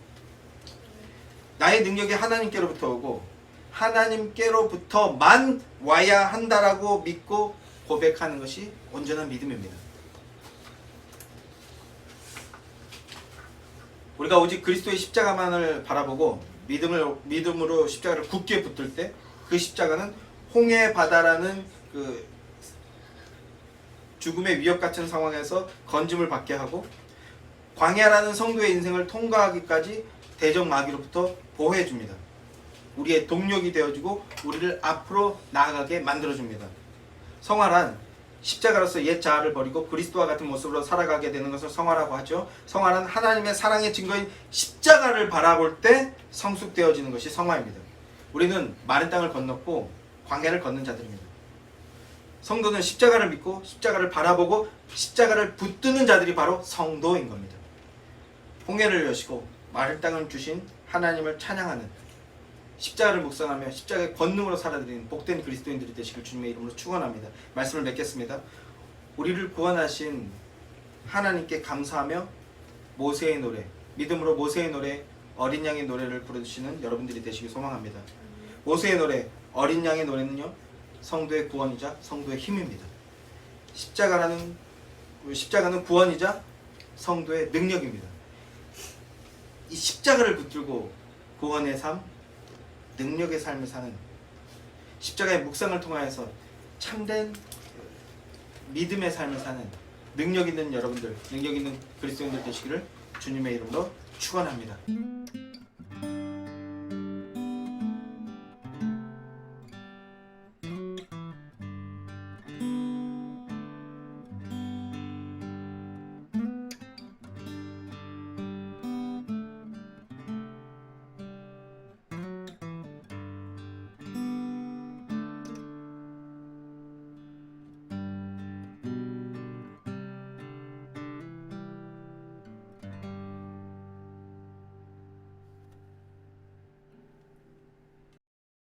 나의 능력이 하나님께로부터 오고 하나님께로부터만 와야 한다라고 믿고 고백하는 것이 온전한 믿음입니다. 우리가 오직 그리스도의 십자가만을 바라보고 믿음으로 십자가를 굳게 붙들 때, 그 십자가는 홍해 바다라는 그 죽음의 위협 같은 상황에서 건짐을 받게 하고 광야라는 성도의 인생을 통과하기까지 대적 마귀로부터 보호해 줍니다. 우리의 동력이 되어주고 우리를 앞으로 나아가게 만들어줍니다. 성화란 십자가로서 옛 자아를 버리고 그리스도와 같은 모습으로 살아가게 되는 것을 성화라고 하죠. 성화는 하나님의 사랑의 증거인 십자가를 바라볼 때 성숙되어지는 것이 성화입니다. 우리는 마른 땅을 건넜고 광야를 걷는 자들입니다. 성도는 십자가를 믿고 십자가를 바라보고 십자가를 붙드는 자들이 바로 성도인 겁니다. 홍해를 여시고 마른 땅을 주신 하나님을 찬양하는, 십자가를 묵상하며 십자가의 권능으로 살아드리는 복된 그리스도인들이 되시길 주님의 이름으로 축원합니다. 말씀을 맺겠습니다. 우리를 구원하신 하나님께 감사하며 모세의 노래, 믿음으로 모세의 노래, 어린 양의 노래를 부르시는 여러분들이 되시길 소망합니다. 모세의 노래, 어린 양의 노래는요, 성도의 구원이자 성도의 힘입니다. 십자가는 구원이자 성도의 능력입니다. 이 십자가를 붙들고 구원의 삶, 능력의 삶을 사는, 십자가의 묵상을 통하여서 참된 믿음의 삶을 사는 능력 있는 여러분들, 능력 있는 그리스도인들 되시기를 주님의 이름으로 축원합니다.